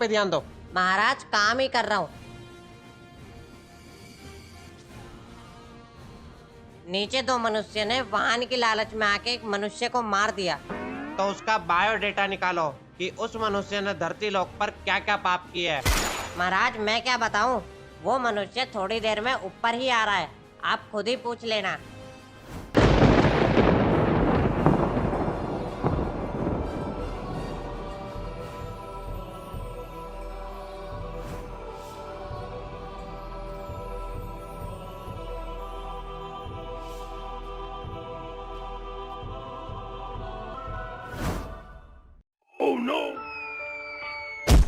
ध्यान दो। महाराज काम ही कर रहा हूँ। नीचे दो मनुष्य ने वाहन की लालच में आके एक मनुष्य को मार दिया। तो उसका बायोडेटा निकालो कि उस मनुष्य ने धरती लोक पर क्या क्या पाप किए है। महाराज मैं क्या बताऊं, वो मनुष्य थोड़ी देर में ऊपर ही आ रहा है, आप खुद ही पूछ लेना।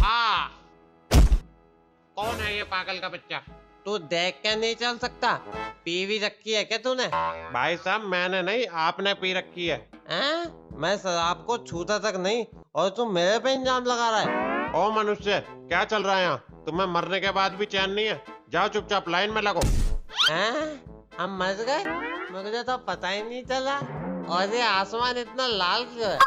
आ कौन है ये पागल का बच्चा? तू देख के नहीं चल सकता? पीवी रखी है क्या तूने? भाई साहब मैंने नहीं, आपने पी रखी है। मैं शराब को छूता तक नहीं और तू मेरे पे इल्जाम लगा रहा है। ओ मनुष्य, क्या चल रहा है यहाँ? तुम्हें मरने के बाद भी चैन नहीं है? जाओ चुपचाप लाइन में लगो। हम मर गए? मुझे तो पता ही नहीं चला। और ये आसमान इतना लाल क्यों है?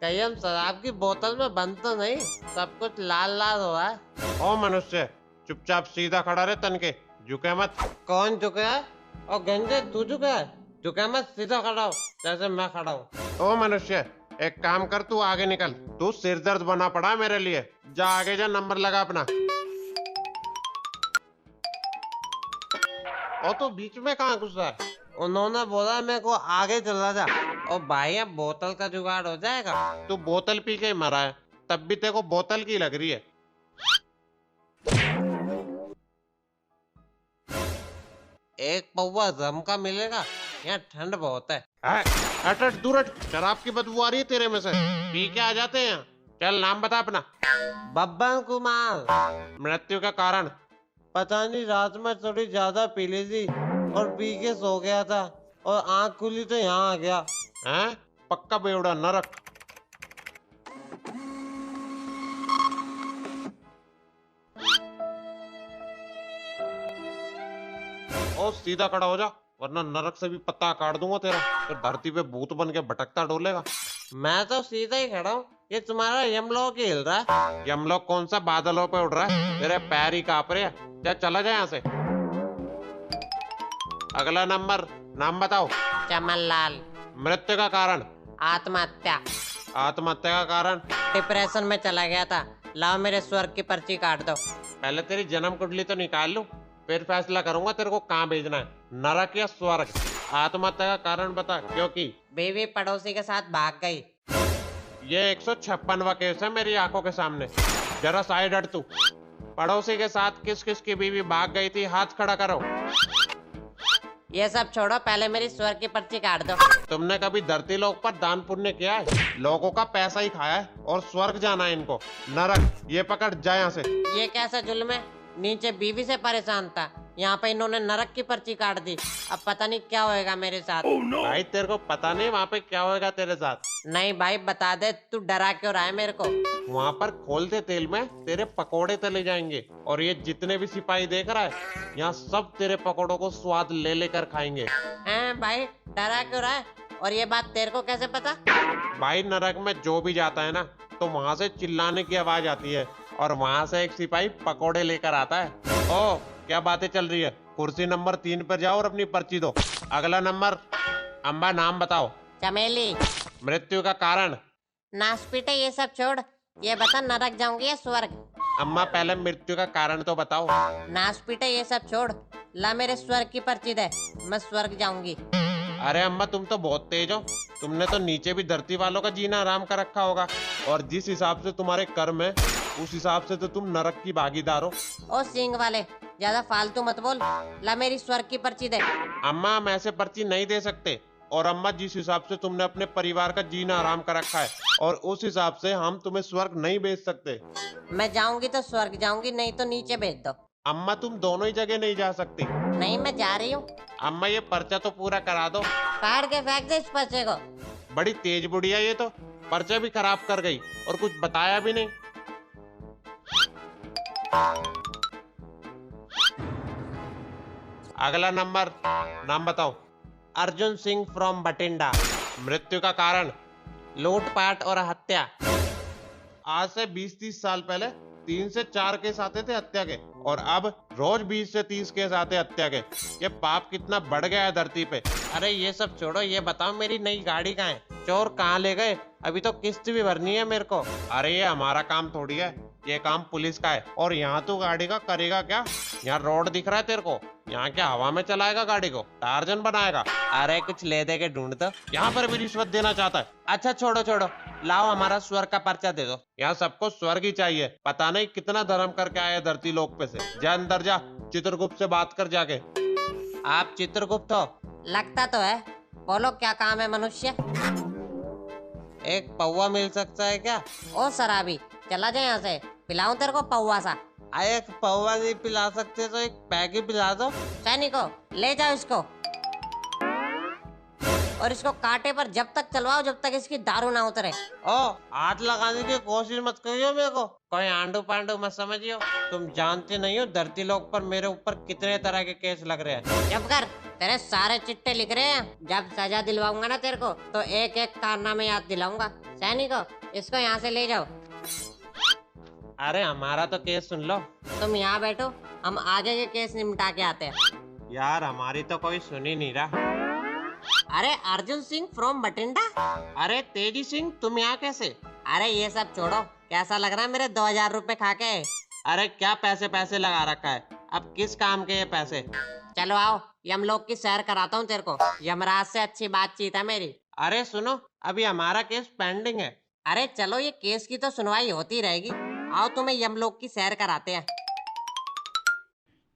कहीं हम शराब की बोतल में बंद तो नहीं? सब कुछ लाल लाल हो रहा है। ओ मनुष्य, चुपचाप सीधा खड़ा रहे, तनके झुके मत। कौन झुके है? और गंजे तू झुका है? झुके मत, सीधा खड़ा हो जैसे मैं खड़ा हूँ। ओ मनुष्य, एक काम कर, तू आगे निकल। तू सिर दर्द बना पड़ा मेरे लिए। जा आगे जा, नंबर लगा अपना। और तू बीच में कहाँ घुसा है? उन्होंने बोला मेरे को आगे चला जा। और भाई अब बोतल का जुगाड़ हो जाएगा। तू बोतल पी के मरा है, तब भी तेरे को बोतल की लग रही है। एक पौवा रम का मिलेगा? यहाँ ठंड बहुत है। हट हट, दूर हट, शराब की बदबू आ रही है तेरे में से। पी के आ जाते हैं। चल नाम बता अपना। बब्बन कुमार। मृत्यु का कारण? पता नहीं, रात में थोड़ी ज्यादा पी ली थी और पी के सो गया था और आंख खुली तो यहाँ आ गया। हैं? पक्का बेवड़ा नरक। ओ सीधा खड़ा हो जा, वरना नरक से भी पत्ता काट दूंगा तेरा। फिर धरती पे भूत बन के भटकता डोलेगा। मैं तो सीधा ही खड़ा हूँ, ये तुम्हारा यमलोक ही हिल रहा है। यमलोक कौन सा बादलों पे उड़ रहा है? तेरे पैर ही कांप रहे हैं। जा चला जाए यहाँ से। अगला नंबर, नाम बताओ। चमन लाल। मृत्यु का कारण? आत्महत्या। आत्महत्या का कारण? डिप्रेशन में चला गया था। लाओ मेरे स्वर्ग की पर्ची काट दो। पहले तेरी जन्म कुंडली तो निकाल लूं, फिर फैसला करूंगा तेरे को कहाँ भेजना है, नरक या स्वर्ग। आत्महत्या का कारण बता। क्योंकि बीवी पड़ोसी के साथ भाग गई। ये 156वां केस है मेरी आंखों के सामने। जरा साइड हट तू। पड़ोसी के साथ किस किस की बीवी भाग गई थी? हाथ खड़ा करो। ये सब छोड़ो, पहले मेरी स्वर्ग की पर्ची काट दो। तुमने कभी धरती लोक पर दान पुण्य किया है? लोगों का पैसा ही खाया है और स्वर्ग जाना है इनको। नरक, ये पकड़, जा यहाँ से। ये कैसा जुल्म है? नीचे बीवी से परेशान था, यहाँ पे इन्होंने नरक की पर्ची काट दी। अब पता नहीं क्या होएगा मेरे साथ। भाई तेरे को पता नहीं वहाँ पे क्या होएगा तेरे साथ? नहीं भाई बता दे, तू डरा क्यों रहा है मेरे को? वहाँ पर खोलते तेल में तेरे पकोड़े तले जाएंगे और ये जितने भी सिपाही देख रहा है, यहाँ सब तेरे पकोड़ों को स्वाद ले लेकर खाएंगे। हैं भाई, डरा क्यों रहा है? और ये बात तेरे को कैसे पता? भाई नरक में जो भी जाता है ना, तो वहाँ से चिल्लाने की आवाज आती है और वहाँ से एक सिपाही पकोड़े लेकर आता है। ओ क्या बातें चल रही है? कुर्सी नंबर 3 पर जाओ और अपनी पर्ची दो। अगला नंबर। अम्बा, नाम बताओ। चमेली। मृत्यु का कारण? नासपीटे ये सब छोड़, ये बता नरक जाऊंगी या स्वर्ग? अम्मा पहले मृत्यु का कारण तो बताओ। नासपीटे ये सब छोड़, ला मेरे स्वर्ग की पर्ची दे, मैं स्वर्ग जाऊंगी। अरे अम्मा तुम तो बहुत तेज हो। तुमने तो नीचे भी धरती वालों का जीना आराम कर रखा होगा, और जिस हिसाब से तुम्हारे कर्म है उस हिसाब से तो तुम नरक की भागीदार हो। ओ सिंह वाले, ज्यादा फालतू मत बोल, ला मेरी स्वर्ग की पर्ची दे। अम्मा हम ऐसे पर्ची नहीं दे सकते। और अम्मा जिस हिसाब से तुमने अपने परिवार का जीना आराम कर रखा है, और उस हिसाब से हम तुम्हें स्वर्ग नहीं भेज सकते। मैं जाऊंगी तो स्वर्ग जाऊंगी, नहीं तो नीचे भेज दो। अम्मा तुम दोनों ही जगह नहीं जा सकती। नहीं मैं जा रही हूँ। अम्मा ये पर्चा तो पूरा करा दो। फाड़ के फेंक दे इस पर्चे को। बड़ी तेज बुढ़िया, ये तो पर्चा भी खराब कर गई और कुछ बताया भी नहीं। अगला नंबर, नाम बताओ। अर्जुन सिंह फ्रॉम बठिंडा। मृत्यु का कारण? लूटपाट और हत्या। आज से 20-30 साल पहले 3 से 4 केस आते थे हत्या के, और अब रोज 20 से 30 केस आते हत्या के। ये पाप कितना बढ़ गया है धरती पे। अरे ये सब छोड़ो, ये बताओ मेरी नई गाड़ी कहाँ है? चोर कहाँ ले गए? अभी तो किस्त भी भरनी है मेरे को। अरे ये हमारा काम थोड़ी है, ये काम पुलिस का है। और यहाँ तू गाड़ी का करेगा क्या? यहाँ रोड दिख रहा है तेरे को? यहाँ क्या हवा में चलाएगा गाड़ी को? टार्जन बनाएगा? अरे कुछ ले दे के ढूंढ दो। यहाँ पर भी रिश्वत देना चाहता है? अच्छा छोड़ो छोड़ो, लाओ हमारा स्वर्ग का पर्चा दे दो। यहाँ सबको स्वर्ग ही चाहिए। पता नहीं कितना धर्म करके आए धरती लोक पे से। जा अंदर जा, चित्रगुप्त से बात कर जाके। आप चित्रगुप्त हो? लगता तो है। बोलो क्या काम है मनुष्य? एक पौवा मिल सकता है क्या? ओ शराबी, चला जाए यहाँ से। पिलाऊं तेरे को पौवा सा? एक पौवा नहीं पिला सकते तो एक पैग ही पिला दो। सैनिको, ले जाओ इसको और इसको कांटे पर जब तक चलवाओ जब तक इसकी दारू ना उतरे। ओ, हाथ लगाने की कोशिश मत करियो मेरे को। कोई आंडू पांडू मत समझियो। तुम जानते नहीं हो धरती लोक पर मेरे ऊपर कितने तरह के केस लग रहे हैं। जब कर, तेरे सारे चिट्टे लिख रहे हैं। जब सजा दिलवाऊंगा ना तेरे को तो एक एक कारनामे याद दिलाऊंगा। सैनिको, इसको यहाँ से ले जाओ। अरे हमारा तो केस सुन लो। तुम यहाँ बैठो, हम आगे के केस निपटा के आते हैं। यार हमारी तो कोई सुन ही नहीं रहा। अरे अर्जुन सिंह फ्रॉम बठिंडा। अरे तेजी सिंह, तुम यहाँ कैसे? अरे ये सब छोड़ो, कैसा लग रहा है मेरे 2000 रुपए खा के? अरे क्या पैसे पैसे लगा रखा है? अब किस काम के ये पैसे? चलो आओ, यमलोक की सैर कराता हूँ तेरे को। यमराज से अच्छी बातचीत है मेरी। अरे सुनो, अभी हमारा केस पेंडिंग है। अरे चलो, ये केस की तो सुनवाई होती रहेगी। आओ तुम्हें यमलोक की सैर कराते हैं।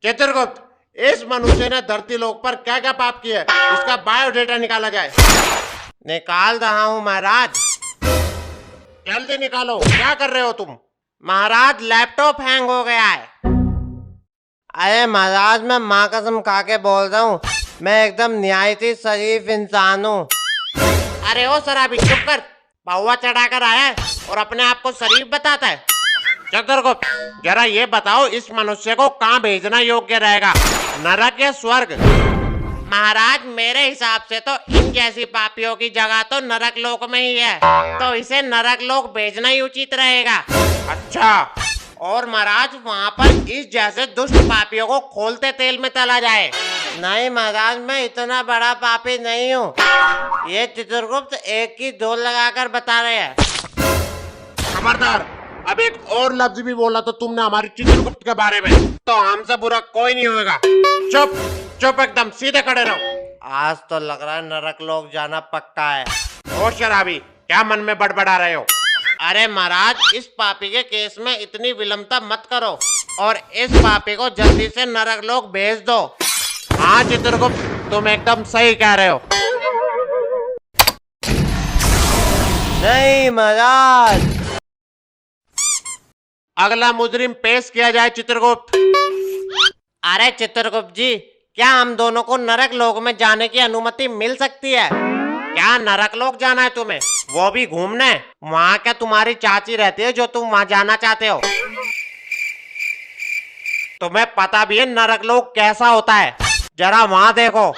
चित्रगुप्त, इस मनुष्य ने धरती लोक पर क्या क्या पाप किया है, इसका बायोडेटा निकाला जाए। निकाल रहा हूँ महाराज। जल्दी निकालो। क्या कर रहे हो तुम? महाराज लैपटॉप हैंग हो गया है। अरे महाराज, मैं माँ कसम खा के बोल रहा हूँ, मैं एकदम न्यायती शरीफ इंसान हूँ। अरे ओ शराबी, चुप कर। पौवा चढ़ाकर आया है और अपने आप को शरीफ बताता है। चित्रगुप्त, जरा ये बताओ, इस मनुष्य को कहाँ भेजना योग्य रहेगा, नरक या स्वर्ग? महाराज मेरे हिसाब से तो इन जैसी पापियों की जगह तो नरक लोक में ही है, तो इसे नरक लोक भेजना ही उचित रहेगा। अच्छा, और महाराज वहाँ पर इस जैसे दुष्ट पापियों को खोलते तेल में तला जाए। नहीं महाराज, मैं इतना बड़ा पापी नहीं हूँ। ये चित्रगुप्त एक की दो लगाकर बता रहे हैं। खबरदार, अब एक और लफ्ज भी बोला तो तुमने हमारे चित्रगुप्त के बारे में, तो हमसे बुरा कोई नहीं होगा। चुप चुप, एकदम सीधे खड़े रहो। आज तो लग रहा है नरक लोक जाना पक्का है। ओ शराबी, क्या मन में बड़बड़ा रहे हो? अरे महाराज, इस पापी के केस में इतनी विलंबता मत करो और इस पापी को जल्दी से नरक लोक भेज दो। हाँ चित्रगुप्त, तुम एकदम सही कह रहे हो। नहीं महाराज, अगला मुजरिम पेश किया जाए चित्रगुप्त। अरे चित्रगुप्त जी, क्या हम दोनों को नरक लोक में जाने की अनुमति मिल सकती है? क्या नरक लोक जाना है तुम्हें, वो भी घूमने? वहाँ क्या तुम्हारी चाची रहती है जो तुम वहाँ जाना चाहते हो? तुम्हें पता भी है नरक लोक कैसा होता है? जरा वहाँ देखो।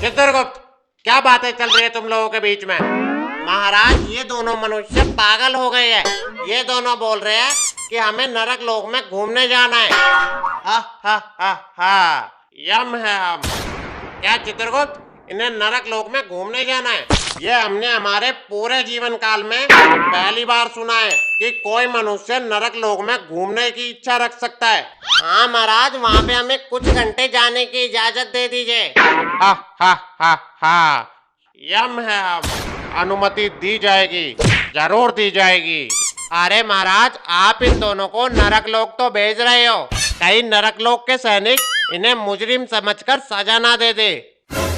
चित्रगुप्त, क्या बातें चल रही है तुम लोगों के बीच में? महाराज, ये दोनों मनुष्य पागल हो गए हैं। ये दोनों बोल रहे हैं कि हमें नरक लोक में घूमने जाना है। हा हा हा हा, यम है हम। क्या चित्रगुप्त, इन्हें नरक लोक में घूमने जाना है। ये हमने हमारे पूरे जीवन काल में पहली बार सुना है कि कोई मनुष्य नरक लोक में घूमने की इच्छा रख सकता है। हाँ महाराज, वहाँ पे हमें कुछ घंटे जाने की इजाजत दे दीजिए। हा हा हा हा, यम है, हम अनुमति दी जाएगी, जरूर दी जाएगी। अरे महाराज, आप इन दोनों को नरक लोक तो भेज रहे हो, कई नरक लोक के सैनिक इन्हें मुजरिम समझकर सजा ना दे दे।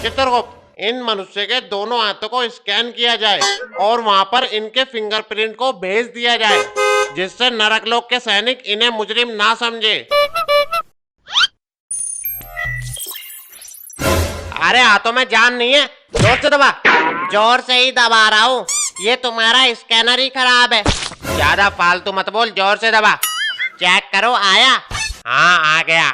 चित्रगुप्त, इन मनुष्य के दोनों हाथों को स्कैन किया जाए और वहां पर इनके फिंगरप्रिंट को भेज दिया जाए, जिससे नरक लोक के सैनिक इन्हें मुजरिम ना समझे। अरे हाथों में जान नहीं है, जोर से दबा। जोर से ही दबा रहा हूँ, ये तुम्हारा स्कैनर ही खराब है। ज्यादा फालतू मत बोल, जोर से दबा। चेक करो, आया? हाँ, आ गया।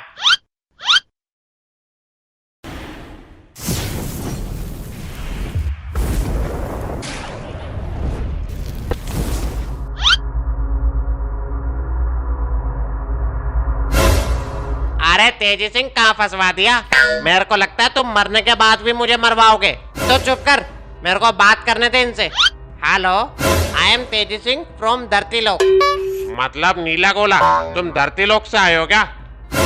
अरे तेजी सिंह, कहाँ फंसवा दिया? मेरे को लगता है तुम मरने के बाद भी मुझे मरवाओगे। तो चुप कर, मेरे को बात करने दे इनसे। हेलो, आई एम तेजी सिंह फ्रॉम धरती लोक। मतलब नीला गोला, तुम धरती लोक से आए हो क्या?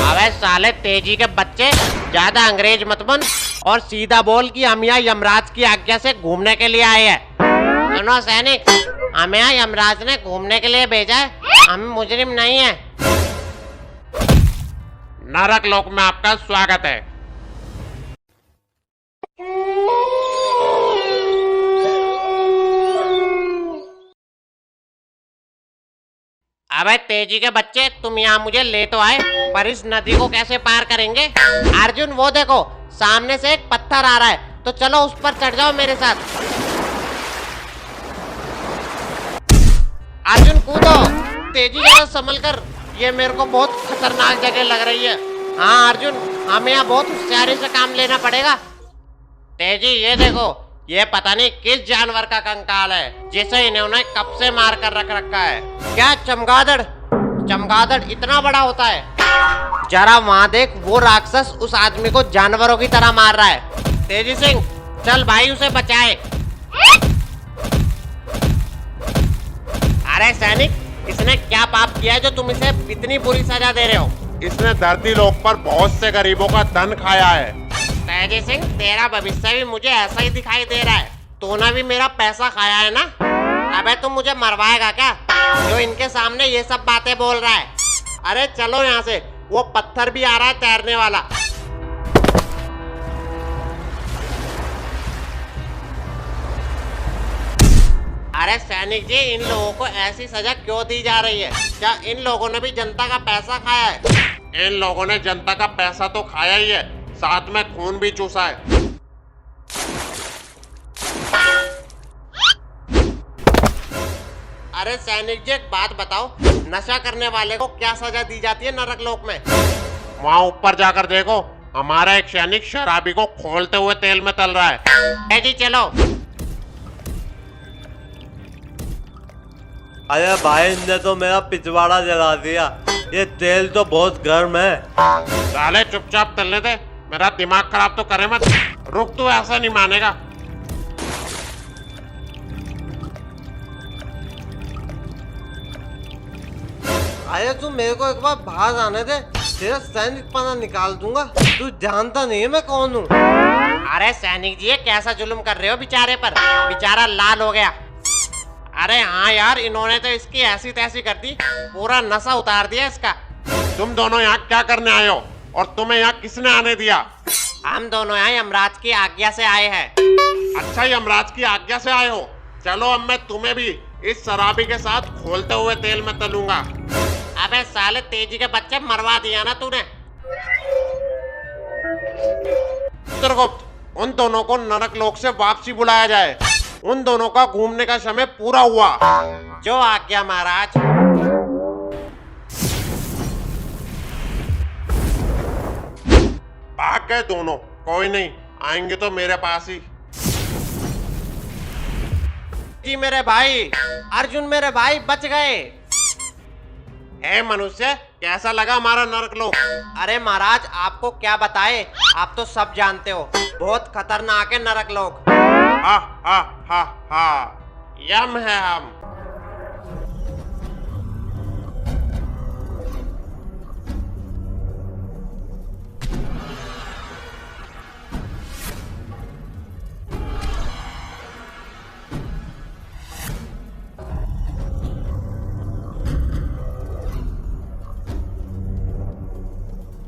अबे साले तेजी के बच्चे, ज्यादा अंग्रेज मत बन और सीधा बोल कि हम यहाँ यमराज की आज्ञा से घूमने के लिए आए हैं। सुनो सैनिक, हमें यहाँ यमराज ने घूमने के लिए भेजा है, हम मुजरिम नहीं है। नरक लोक में आपका स्वागत है। अबे तेजी के बच्चे, तुम यहाँ मुझे ले तो आए, पर इस नदी को कैसे पार करेंगे? अर्जुन, वो देखो सामने से एक पत्थर आ रहा है, तो चलो उस पर चढ़ जाओ मेरे साथ। अर्जुन कूदो, तेजी जरा संभल कर, ये मेरे को बहुत खतरनाक जगह लग रही है। हाँ अर्जुन, हमें यहाँ बहुत होशियारी से काम लेना पड़ेगा। तेजी ये देखो, ये पता नहीं किस जानवर का कंकाल है जिसे इन्होंने कब से मार कर रख रखा है। क्या चमगादड़? चमगादड़ इतना बड़ा होता है? जरा वहां देख, वो राक्षस उस आदमी को जानवरों की तरह मार रहा है। तेजी सिंह, चल भाई उसे बचाए। अरे सैनिक, इसने क्या पाप किया है जो तुम इसे इतनी बुरी सजा दे रहे हो? इसने धरती लोक पर बहुत से गरीबों का धन खाया है। तेजी सिंह, तेरा भविष्य भी मुझे ऐसा ही दिखाई दे रहा है। तूने भी मेरा पैसा खाया है ना? अबे तुम मुझे मरवाएगा क्या, जो इनके सामने ये सब बातें बोल रहा है? अरे चलो यहाँ से, वो पत्थर भी आ रहा है तैरने वाला। अरे सैनिक जी, इन लोगों को ऐसी सजा क्यों दी जा रही है? क्या इन लोगों ने भी जनता का पैसा खाया है? इन लोगों ने जनता का पैसा तो खाया ही है, साथ में खून भी चूसा है। अरे सैनिक जी, एक बात बताओ, नशा करने वाले को क्या सजा दी जाती है नरक लोक में? वहाँ ऊपर जाकर देखो, हमारा एक सैनिक शराबी को खोलते हुए तेल में तल रहा है। जी चलो। अरे भाई, ने तो मेरा पिछवाड़ा जला दिया, ये तेल तो बहुत गर्म है। साले चुपचाप तलने दे, मेरा दिमाग खराब तो करे मत। रुक, तू ऐसा नहीं मानेगा। अरे तू मेरे को एक बार बाहर आने दे, तेरा सैनिक पना निकाल दूंगा। तू जानता नहीं है मैं कौन हूँ। अरे सैनिक जी, ये कैसा जुल्म कर रहे हो बेचारे पर? बेचारा लाल हो गया। अरे हाँ यार, इन्होंने तो इसकी ऐसी तैसी कर दी, पूरा नशा उतार दिया इसका। तुम दोनों यहाँ क्या करने आए हो और तुम्हें यहाँ किसने आने दिया? हम दोनों यहाँ यमराज की आज्ञा से आए हैं। अच्छा, यमराज की आज्ञा से आए हो? चलो, अब मैं तुम्हें भी इस शराबी के साथ खोलते हुए तेल में तलूंगा। अबे साले तेजी के बच्चे, मरवा दिया ना तूने। चित्रगुप्त, उन दोनों को नरक लोक से वापसी बुलाया जाए। उन दोनों का घूमने का समय पूरा हुआ। जो आज्ञा महाराज। भाग गए दोनों, कोई नहीं, आएंगे तो मेरे पास ही। जी मेरे भाई, अर्जुन मेरे भाई बच गए। ए मनुष्य, कैसा लगा हमारा नरकलोक? अरे महाराज, आपको क्या बताए, आप तो सब जानते हो, बहुत खतरनाक है नरकलोक। हा हा हा हा, यम है हम।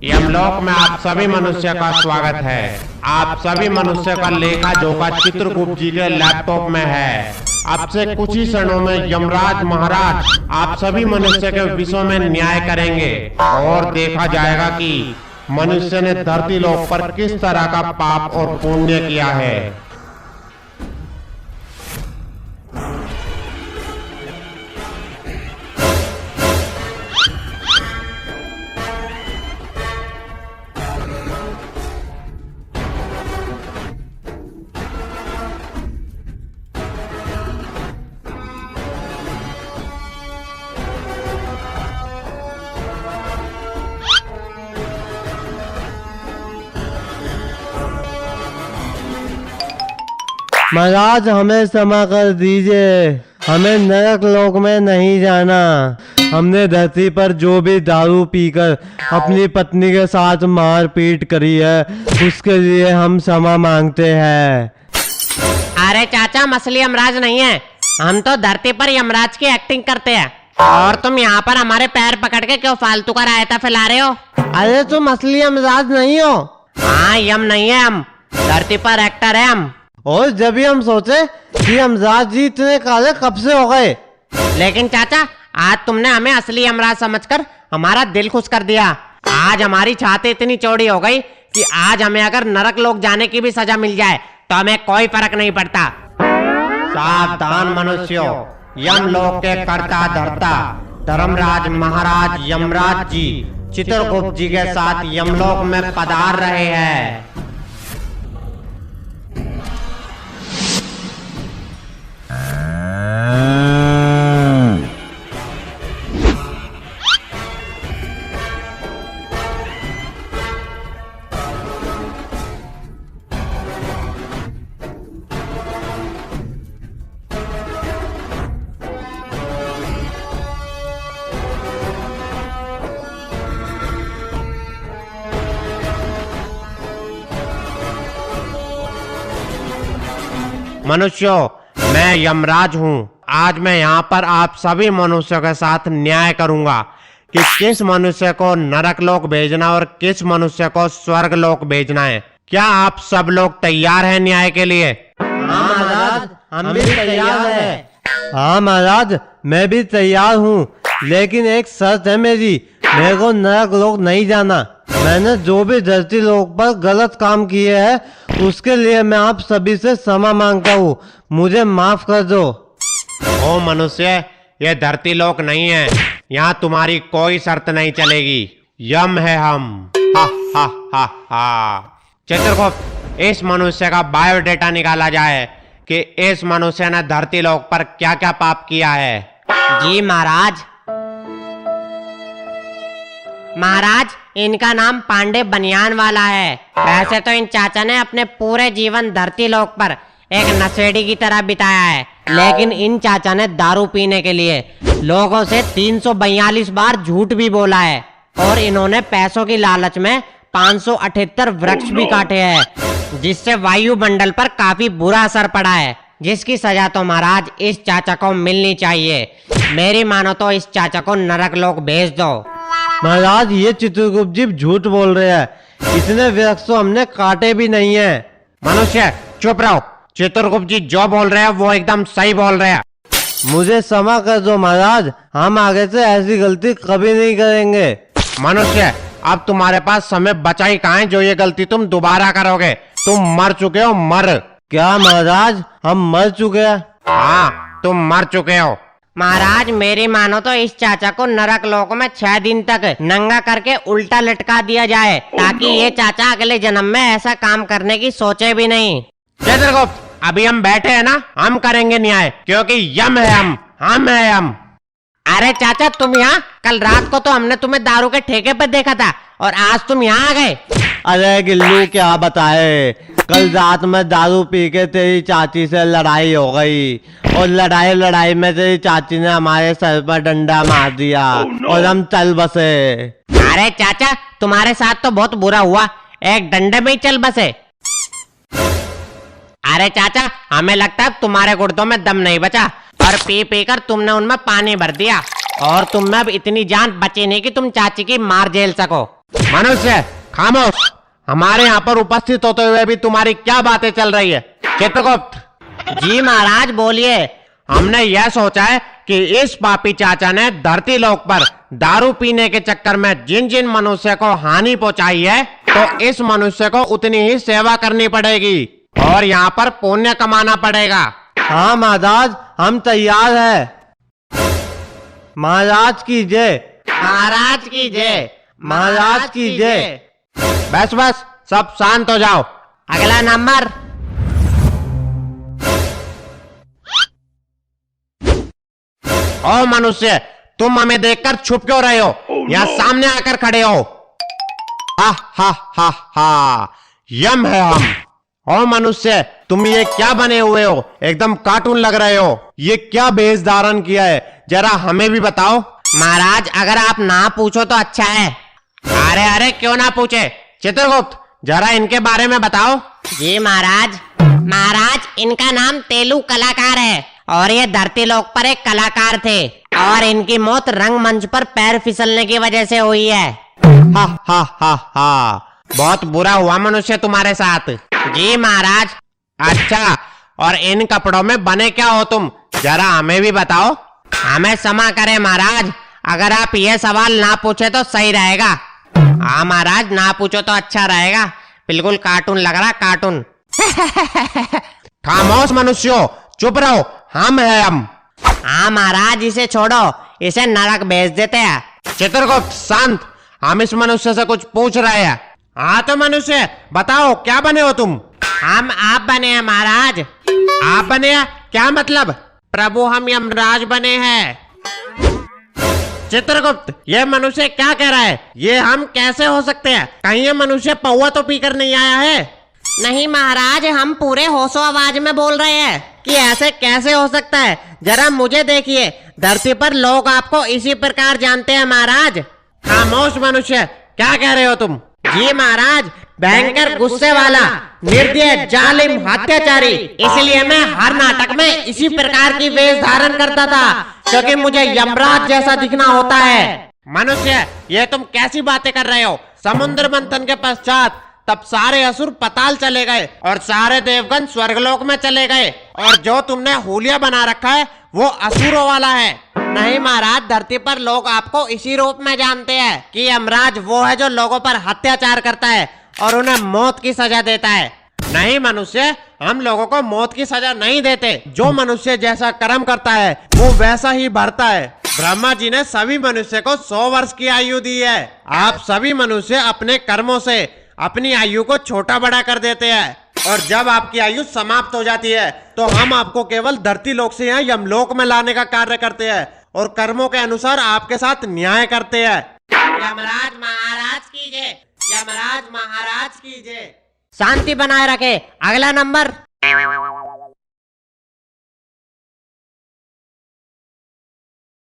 यमलोक में आप सभी मनुष्य का स्वागत है। आप सभी मनुष्य का लेखा जोखा चित्रगुप्त जी के लैपटॉप में है। अब से कुछ ही क्षणों में यमराज महाराज आप सभी मनुष्य के विषयों में न्याय करेंगे और देखा जाएगा कि मनुष्य ने धरती लोक पर किस तरह का पाप और पुण्य किया है। महाराज, हमें क्षमा कर दीजिए, हमें नरक लोक में नहीं जाना। हमने धरती पर जो भी दारू पीकर अपनी पत्नी के साथ मारपीट करी है, उसके लिए हम क्षमा मांगते हैं। अरे चाचा, मछली यमराज नहीं है, हम तो धरती पर यमराज की एक्टिंग करते हैं। और तुम यहाँ पर हमारे पैर पकड़ के क्यों फालतू का रायता फैला रहे हो? अरे तुम असली यमराज नहीं हो। हाँ, यम नहीं है, हम धरती पर एक्टर है हम। और जब भी हम सोचे कि यमराज जी इतने काले कब से हो गए। लेकिन चाचा, आज तुमने हमें असली यमराज समझकर हमारा दिल खुश कर दिया। आज हमारी छाती इतनी चौड़ी हो गई कि आज हमें अगर नरक लोक जाने की भी सजा मिल जाए तो हमें कोई फर्क नहीं पड़ता। सावधान मनुष्यों, यमलोक के कर्ता धर्ता धर्मराज महाराज यमराज जी चित्रगुप्त जी के साथ यमलोक में पधार रहे हैं। मनुष्यों, मैं यमराज हूँ। आज मैं यहाँ पर आप सभी मनुष्यों के साथ न्याय करूंगा कि किस मनुष्य को नरक लोक भेजना और किस मनुष्य को स्वर्ग लोक भेजना है। क्या आप सब लोग तैयार हैं न्याय के लिए? हाँ महाराज, हम भी तैयार हैं। हाँ महाराज, मैं भी तैयार हूँ, लेकिन एक शर्त है मेरी, मेरे को नरक लोक नहीं जाना। मैंने जो भी धरती लोक पर गलत काम किए हैं उसके लिए मैं आप सभी से क्षमा मांगता हूँ, मुझे माफ कर दो। ओ मनुष्य, ये धरती लोक नहीं है, यहाँ तुम्हारी कोई शर्त नहीं चलेगी। यम है हम। हा हा हा हा। चित्रगुप्त, इस मनुष्य का बायोडेटा निकाला जाए कि इस मनुष्य ने धरती लोक पर क्या क्या पाप किया है। जी महाराज। महाराज, इनका नाम पांडे बनियान वाला है। वैसे तो इन चाचा ने अपने पूरे जीवन धरती लोक पर एक नशेड़ी की तरह बिताया है, लेकिन इन चाचा ने दारू पीने के लिए लोगों से 342 बार झूठ भी बोला है और इन्होंने पैसों की लालच में 578 वृक्ष भी काटे हैं, जिससे वायुमंडल पर काफी बुरा असर पड़ा है, जिसकी सजा तो महाराज इस चाचा को मिलनी चाहिए। मेरी मानो तो इस चाचा को नरक लोक भेज दो। महाराज, ये चित्रगुप्त जी झूठ बोल रहे हैं, इतने वृक्ष तो हमने काटे भी नहीं है। मनुष्य चुप रहो, चित्रगुप्त जी जो बोल रहे हैं वो एकदम सही बोल रहे हैं। मुझे क्षमा कर दो महाराज, हम आगे से ऐसी गलती कभी नहीं करेंगे। मनुष्य, अब तुम्हारे पास समय बचा ही कहाँ है जो ये गलती तुम दोबारा करोगे। तुम मर चुके हो, मर। क्या महाराज, हम मर चुके हैं? हाँ, तुम मर चुके हो। महाराज, मेरी मानो तो इस चाचा को नरक लोक में 6 दिन तक नंगा करके उल्टा लटका दिया जाए, ताकि ये चाचा अगले जन्म में ऐसा काम करने की सोचे भी नहीं। चित्रगुप्त, अभी हम बैठे हैं ना, हम करेंगे न्याय, क्योंकि यम है हम है यम। अरे चाचा तुम यहाँ? कल रात को तो हमने तुम्हें दारू के ठेके पे देखा था और आज तुम यहाँ आ गए। अरे गिल्लू क्या बताए, कल रात में दारू पी के तेरी चाची से लड़ाई हो गई और लड़ाई में तेरी चाची ने हमारे सर पर डंडा मार दिया और हम चल बसे। अरे चाचा तुम्हारे साथ तो बहुत बुरा हुआ, एक डंडे में ही चल बसे। अरे चाचा हमें लगता है तुम्हारे गुर्दों में दम नहीं बचा और पी पी कर तुमने उनमें पानी भर दिया और तुम में अब इतनी जान बची नहीं कि तुम चाची की मार झेल सको। मनुष्य खामोश, हमारे यहाँ पर उपस्थित होते हुए भी तुम्हारी क्या बातें चल रही है? चित्रगुप्त। जी महाराज बोलिए। हमने यह सोचा है कि इस पापी चाचा ने धरती लोक पर दारू पीने के चक्कर में जिन जिन मनुष्य को हानि पहुंचाई है तो इस मनुष्य को उतनी ही सेवा करनी पड़ेगी और यहाँ पर पुण्य कमाना पड़ेगा। हाँ महाराज हम तैयार है। महाराज की जय, महाराज की जय, महाराज की जय। बस बस सब शांत हो जाओ। अगला नंबर। ओ मनुष्य, तुम हमें देखकर छुप क्यों रहे हो? यहाँ सामने आकर खड़े हो। हा हा हा हा, यम है हम। ओ मनुष्य, तुम ये क्या बने हुए हो? एकदम कार्टून लग रहे हो। ये क्या भेष धारण किया है, जरा हमें भी बताओ। महाराज अगर आप ना पूछो तो अच्छा है। अरे अरे क्यों ना पूछे? चित्रगुप्त जरा इनके बारे में बताओ। जी महाराज। महाराज इनका नाम तेलु कलाकार है और ये धरती लोक पर एक कलाकार थे और इनकी मौत रंगमंच पर पैर फिसलने की वजह से हुई है। हा हा हा हा, बहुत बुरा हुआ मनुष्य तुम्हारे साथ। जी महाराज। अच्छा, और इन कपड़ों में बने क्या हो तुम? जरा हमें भी बताओ। हमें क्षमा करें महाराज, अगर आप ये सवाल ना पूछे तो सही रहेगा। हाँ महाराज ना पूछो तो अच्छा रहेगा, बिल्कुल कार्टून लग रहा, कार्टून। खामोश मनुष्यों, चुप रहो, हम है हम। हाँ महाराज इसे छोड़ो, इसे नरक भेज देते हैं। चित्रगुप्त शांत, हम इस मनुष्य से कुछ पूछ रहे हैं। हाँ तो मनुष्य बताओ क्या बने हो तुम? हम आप बने हैं महाराज। आप बने हैं? क्या मतलब? प्रभु हम यमराज बने हैं। चित्रगुप्त ये मनुष्य क्या कह रहा है? ये हम कैसे हो सकते हैं? कहीं ये मनुष्य पौवा तो पीकर नहीं आया है? नहीं महाराज, हम पूरे होशो आवाज में बोल रहे हैं कि ऐसे कैसे हो सकता है। जरा मुझे देखिए, धरती पर लोग आपको इसी प्रकार जानते हैं महाराज। खामोश मनुष्य, क्या कह रहे हो तुम? जी महाराज, भयंकर गुस्से वाला, निर्दय, जालिम, हत्याचारी। इसलिए मैं हर नाटक में इसी प्रकार की वेश धारण करता था क्योंकि मुझे यमराज जैसा दिखना होता है। मनुष्य ये तुम कैसी बातें कर रहे हो? समुद्र मंथन के पश्चात तब सारे असुर पताल चले गए और सारे देवगण स्वर्गलोक में चले गए और जो तुमने हुलिया बना रखा है वो असुरों वाला है। नहीं महाराज, धरती पर लोग आपको इसी रूप में जानते हैं कि यमराज वो है जो लोगों पर अत्याचार करता है और उन्हें मौत की सजा देता है। नहीं मनुष्य, हम लोगों को मौत की सजा नहीं देते। जो मनुष्य जैसा कर्म करता है वो वैसा ही भरता है। ब्रह्मा जी ने सभी मनुष्य को 100 वर्ष की आयु दी है। आप सभी मनुष्य अपने कर्मों से अपनी आयु को छोटा बड़ा कर देते हैं और जब आपकी आयु समाप्त हो जाती है तो हम आपको केवल धरती लोक से यहाँ यमलोक में लाने का कार्य करते हैं और कर्मों के अनुसार आपके साथ न्याय करते हैं। यमराज महाराज की जय, यमराज महाराज की जय। शांति बनाए रखे। अगला नंबर।